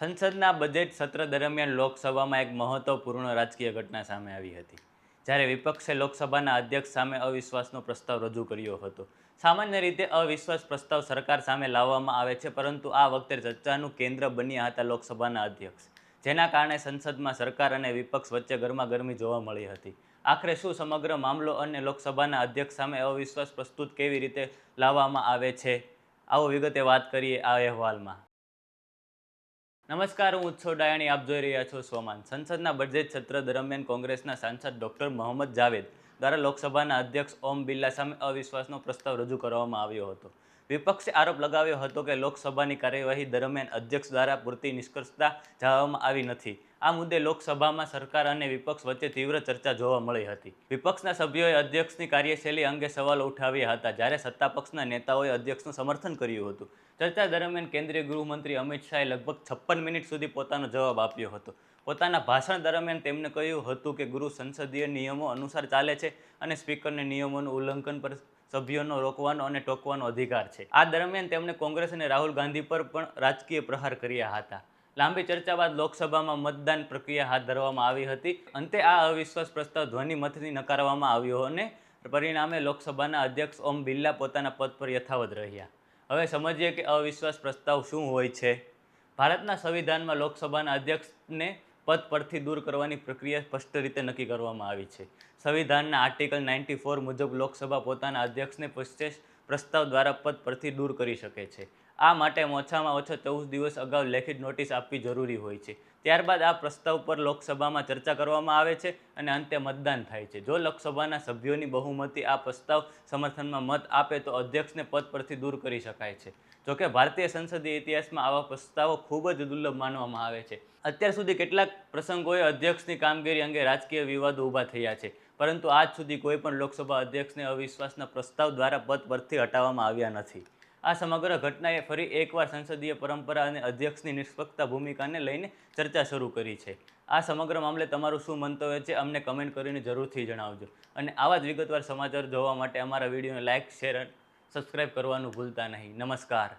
સંસદના બજેટ સત્ર દરમિયાન લોકસભામાં એક મહત્વપૂર્ણ રાજકીય ઘટના સામે આવી હતી. જ્યારે વિપક્ષે લોકસભાના અધ્યક્ષ સામે અવિશ્વાસનો પ્રસ્તાવ રજૂ કર્યો હતો. સામાન્ય રીતે અવિશ્વાસ પ્રસ્તાવ સરકાર સામે લાવવામાં આવે છે, પરંતુ આ વખતે ચર્ચાનું કેન્દ્ર બન્યા હતા લોકસભાના અધ્યક્ષ, જેના કારણે સંસદમાં સરકાર અને વિપક્ષ વચ્ચે ગરમાગરમી જોવા મળી હતી. આખરે શું સમગ્ર મામલો અને લોકસભાના અધ્યક્ષ સામે અવિશ્વાસ પ્રસ્તુત કેવી રીતે લાવવામાં આવે છે, આવો વિગતે વાત કરીએ આ અહેવાલમાં. નમસ્કાર, હું ઉત્સવ ડાયાણી, આપ જોઈ રહ્યા છો સ્વમાન. સંસદના બજેટ સત્ર દરમિયાન કોંગ્રેસના સાંસદ ડોક્ટર મોહમ્મદ જાવેદ દ્વારા લોકસભાના અધ્યક્ષ ઓમ બિરલા સામે અવિશ્વાસનો પ્રસ્તાવ રજૂ કરવામાં આવ્યો હતો. વિપક્ષે આરોપ લગાવ્યો હતો કે લોકસભાની કાર્યવાહી દરમિયાન અધ્યક્ષ દ્વારા પૂરતી નિષ્કર્ષતા જણાવવામાં આવી નથી. આ મુદ્દે લોકસભામાં સરકાર અને વિપક્ષ વચ્ચે તીવ્ર ચર્ચા જોવા મળી હતી. વિપક્ષના સભ્યોએ અધ્યક્ષની કાર્યશૈલી અંગે સવાલો ઉઠાવ્યા હતા, જ્યારે સત્તાપક્ષના નેતાઓએ અધ્યક્ષનું સમર્થન કર્યું હતું. ચર્ચા દરમિયાન કેન્દ્રીય ગૃહમંત્રી અમિત શાહે લગભગ 56 મિનિટ સુધી પોતાનો જવાબ આપ્યો હતો. પોતાના ભાષણ દરમિયાન તેમણે કહ્યું હતું કે ગૃહ સંસદીય નિયમો અનુસાર ચાલે છે અને સ્પીકરને નિયમોનું ઉલ્લંઘન પર સભ્યોનો રોકવાનો અને ટોકવાનો અધિકાર છે. આ દરમિયાન તેમણે કોંગ્રેસ અને રાહુલ ગાંધી પર પણ રાજકીય પ્રહાર કર્યા હતા. લાંબી ચર્ચા બાદ લોકસભામાં મતદાન પ્રક્રિયા હાથ ધરવામાં આવી હતી. અંતે આ અવિશ્વાસ પ્રસ્તાવ ધ્વનિમતથી નકારવામાં આવ્યો અને પરિણામે લોકસભાના અધ્યક્ષ ઓમ બિરલા પોતાના પદ પર યથાવત રહ્યા. હવે સમજીએ કે અવિશ્વાસ પ્રસ્તાવ શું હોય છે. ભારતના સંવિધાનમાં લોકસભાના અધ્યક્ષને પદ પરથી દૂર કરવાની પ્રક્રિયા સ્પષ્ટ રીતે નક્કી કરવામાં આવી છે. સંવિધાનના આર્ટિકલ 94 મુજબ લોકસભા પોતાના અધ્યક્ષને વિશેષ પ્રસ્તાવ દ્વારા પદ પરથી દૂર કરી શકે છે. આ માટે ઓછામાં ઓછા 14 દિવસ અગાઉ લેખિત નોટિસ આપવી જરૂરી હોય છે. ત્યારબાદ આ પ્રસ્તાવ પર લોકસભામાં ચર્ચા કરવામાં આવે છે અને અંતે મતદાન થાય છે. જો લોકસભાના સભ્યોની બહુમતી આ પ્રસ્તાવ સમર્થનમાં મત આપે તો અધ્યક્ષને પદ પરથી દૂર કરી શકાય છે. જોકે ભારતીય સંસદીય ઇતિહાસમાં આવા પ્રસ્તાવો ખૂબ જ દુર્લભ માનવામાં આવે છે. અત્યાર સુધી કેટલાક પ્રસંગોએ અધ્યક્ષની કામગીરી અંગે રાજકીય વિવાદો ઊભા થયા છે, પરંતુ આજ સુધી કોઈ પણ લોકસભા અધ્યક્ષને અવિશ્વાસના પ્રસ્તાવ દ્વારા પદ પરથી હટાવવામાં આવ્યા નથી. આ સમગ્ર ઘટનાએ ફરી એકવાર સંસદીય પરંપરા અને અધ્યક્ષની નિષ્પક્ષતા ભૂમિકાને લઈને ચર્ચા શરૂ કરી છે. આ સમગ્ર મામલે તમારું શું મંતવ્ય છે, અમને કમેન્ટ કરીને જરૂરથી જણાવજો. અને આવા જ વિગતવાર સમાચાર જોવા માટે અમારા વિડીયોને લાઇક, શેર અને સબસ્ક્રાઇબ કરવાનું ભૂલતા નહીં. નમસ્કાર.